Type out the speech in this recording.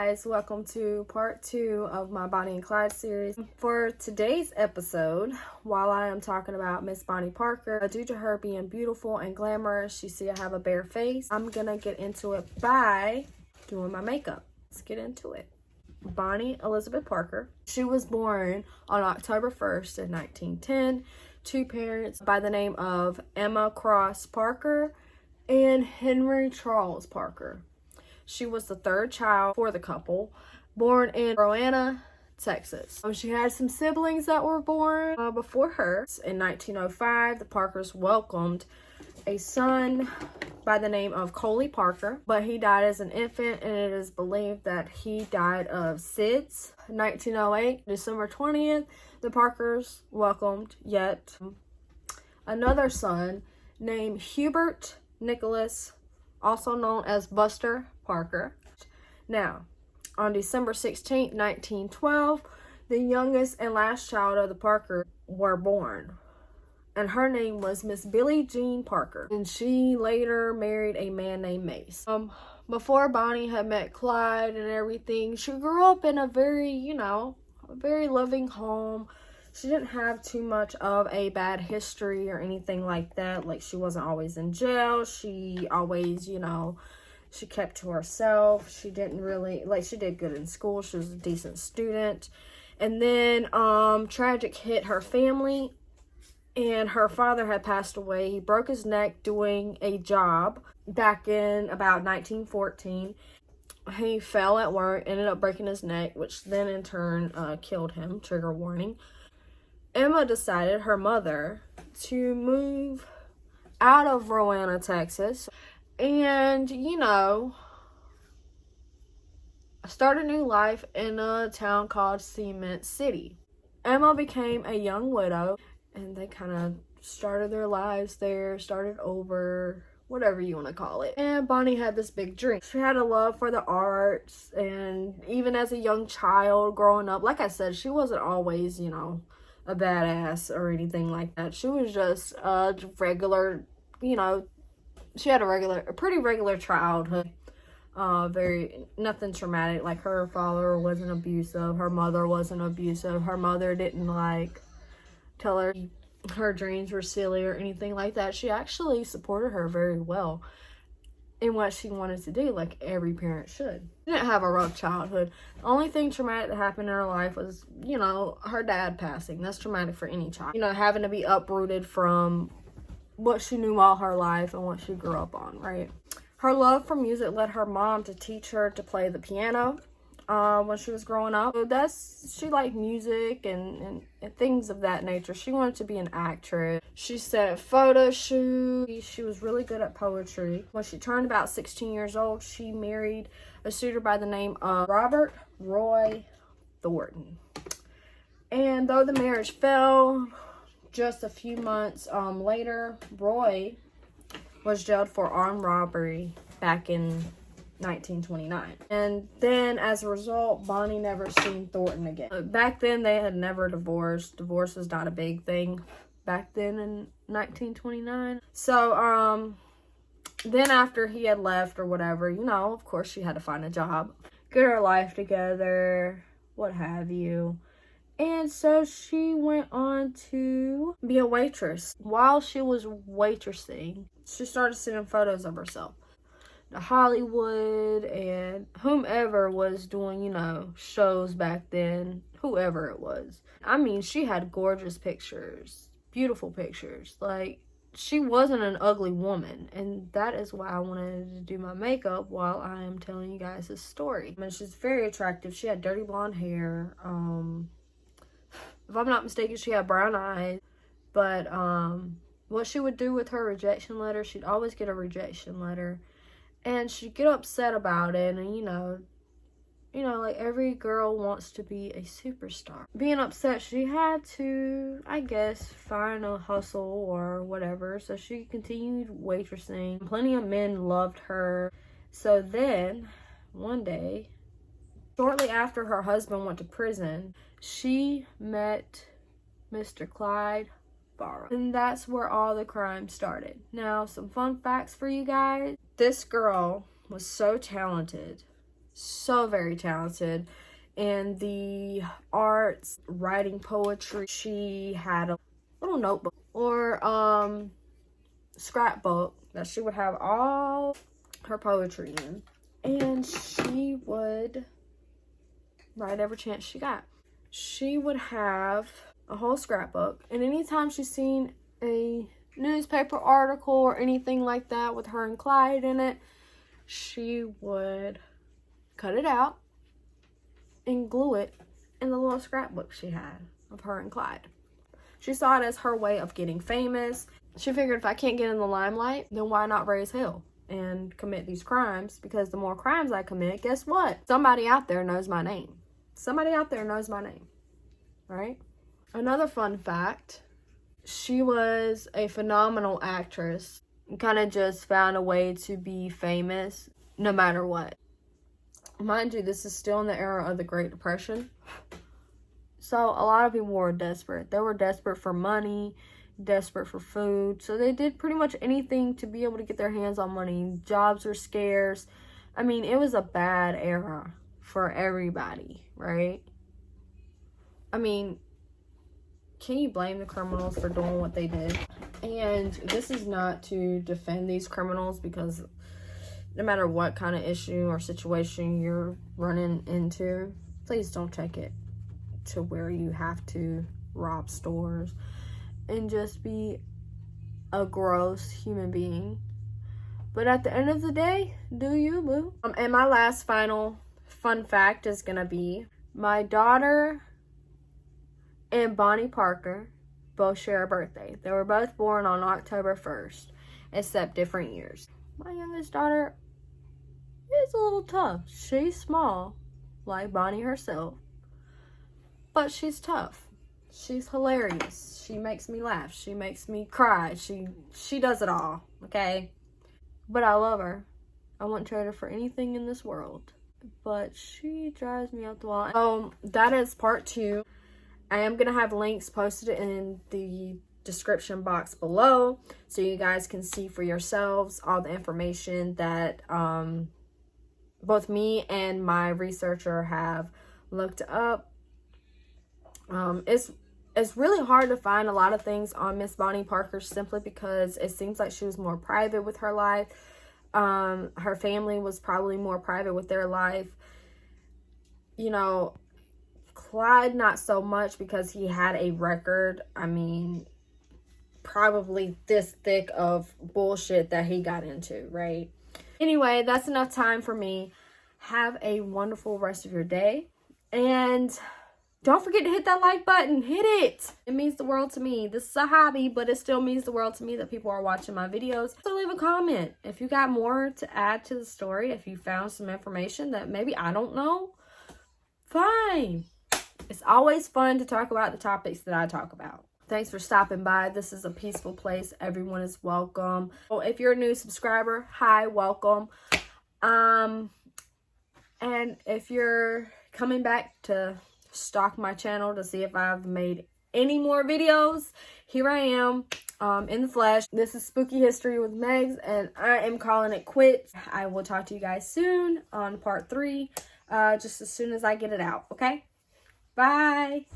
guys, welcome to part 2 of my Bonnie and Clyde series. For today's episode, while I am talking about Miss Bonnie Parker, due to her being beautiful and glamorous, you see I have a bare face, I'm gonna get into it by doing my makeup. Let's get into it. Bonnie Elizabeth Parker. She was born on October 1st in 1910 to parents by the name of Emma Cross Parker and Henry Charles Parker. She was the third child for the couple, born in Roanna, Texas. She had some siblings that were born before her. In 1905, the Parkers welcomed a son by the name of Coley Parker, but he died as an infant, and it is believed that he died of SIDS. 1908, December 20th, the Parkers welcomed yet another son named Hubert Nicholas, also known as Buster Parker. Now, on December 16th, 1912, the youngest and last child of the Parker were born, and her name was Miss Billie Jean Parker, and she later married a man named Mace. Before Bonnie had met Clyde and everything, she grew up in a very, a very loving home. She didn't have too much of a bad history or anything like that. Like, she wasn't always in jail. She always, she kept to herself. She didn't really, she did good in school. She was a decent student. And then, tragic hit her family, and her father had passed away. He broke his neck doing a job back in about 1914. He fell at work, ended up breaking his neck, which then in turn killed him. Trigger warning. Emma decided, her mother, to move out of Roanna, Texas, and, start a new life in a town called Cement City. Emma became a young widow, and they kind of started their lives there, started over, whatever you want to call it. And Bonnie had this big dream. She had a love for the arts, and even as a young child growing up, like I said, she wasn't always, a badass or anything like that. She was just a regular, she had a pretty regular childhood. Nothing traumatic. Like, her father wasn't abusive, her mother wasn't abusive, her mother didn't tell her her dreams were silly or anything like that. She actually supported her very well in what she wanted to do, like every parent should. She didn't have a rough childhood. The only thing traumatic that happened in her life was, her dad passing. That's traumatic for any child. Having to be uprooted from what she knew all her life and what she grew up on, right? Her love for music led her mom to teach her to play the piano when she was growing up. So she liked music and things of that nature. She wanted to be an actress. She said photo shoot. She was really good at poetry. When she turned about 16 years old, she married a suitor by the name of Robert Roy Thornton. And though the marriage fell, just a few months later, Roy was jailed for armed robbery back in 1929. And then, as a result, Bonnie never seen Thornton again. Back then, they had never divorced. Divorce was not a big thing back then in 1929. So, then after he had left or whatever, of course, she had to find a job, get her life together, what have you. And so she went on to be a waitress. While she was waitressing, she started sending photos of herself to Hollywood and whomever was doing, shows back then, whoever it was. I mean, she had gorgeous pictures, beautiful pictures. Like, she wasn't an ugly woman, and that is why I wanted to do my makeup while I am telling you guys this story. I mean, she's very attractive. She had dirty blonde hair. If I'm not mistaken, she had brown eyes. But what she would do with her rejection letter, she'd always get a rejection letter, and she'd get upset about it. And like every girl wants to be a superstar. Being upset, she had to, I guess, find a hustle or whatever. So she continued waitressing. Plenty of men loved her. So then, one day, shortly after her husband went to prison, she met Mr. Clyde Barrow. And that's where all the crime started. Now, some fun facts for you guys. This girl was so talented So very talented in the arts, writing poetry. She had a little notebook or scrapbook that she would have all her poetry in, and she would write every chance she got. She would have a whole scrapbook, and anytime she's seen a newspaper article or anything like that with her and Clyde in it, she would cut it out and glue it in the little scrapbook she had of her and Clyde. She saw it as her way of getting famous. She figured, if I can't get in the limelight, then why not raise hell and commit these crimes? Because the more crimes I commit, guess what? Somebody out there knows my name. Somebody out there knows my name, right? Another fun fact, she was a phenomenal actress and kind of just found a way to be famous no matter what. Mind you, this is still in the era of the Great Depression. So a lot of people were desperate. They were desperate for money, desperate for food. So they did pretty much anything to be able to get their hands on money. Jobs were scarce. I mean, it was a bad era for everybody, right? I mean, can you blame the criminals for doing what they did? And this is not to defend these criminals, because no matter what kind of issue or situation you're running into, please don't take it to where you have to rob stores and just be a gross human being. But at the end of the day, do you, boo? And my last final fun fact is gonna be, my daughter and Bonnie Parker both share a birthday. They were both born on October 1st, except different years. My youngest daughter is a little tough. She's small, like Bonnie herself, but she's tough. She's hilarious. She makes me laugh. She makes me cry. She does it all, okay? But I love her. I wouldn't trade her for anything in this world. But she drives me up the wall. That is part 2. I am going to have links posted in the description box below, so you guys can see for yourselves all the information that both me and my researcher have looked up. It's really hard to find a lot of things on Miss Bonnie Parker, simply because it seems like she was more private with her life. Her family was probably more private with their life. You know, Clyde not so much, because he had a record, I mean, probably this thick of bullshit that he got into, right? Anyway, that's enough time for me. Have a wonderful rest of your day, and don't forget to hit that like button. Hit it. It means the world to me. This is a hobby, but it still means the world to me that people are watching my videos. So leave a comment if you got more to add to the story. If you found some information that maybe I don't know, fine. It's always fun to talk about the topics that I talk about. Thanks for stopping by. This is a peaceful place. Everyone is welcome. Well, if you're a new subscriber, hi, welcome. And if you're coming back to stalk my channel to see if I've made any more videos, here I am in the flesh. This is Spooky History with Megs, and I am calling it quits. I will talk to you guys soon on part 3, just as soon as I get it out, okay? Bye.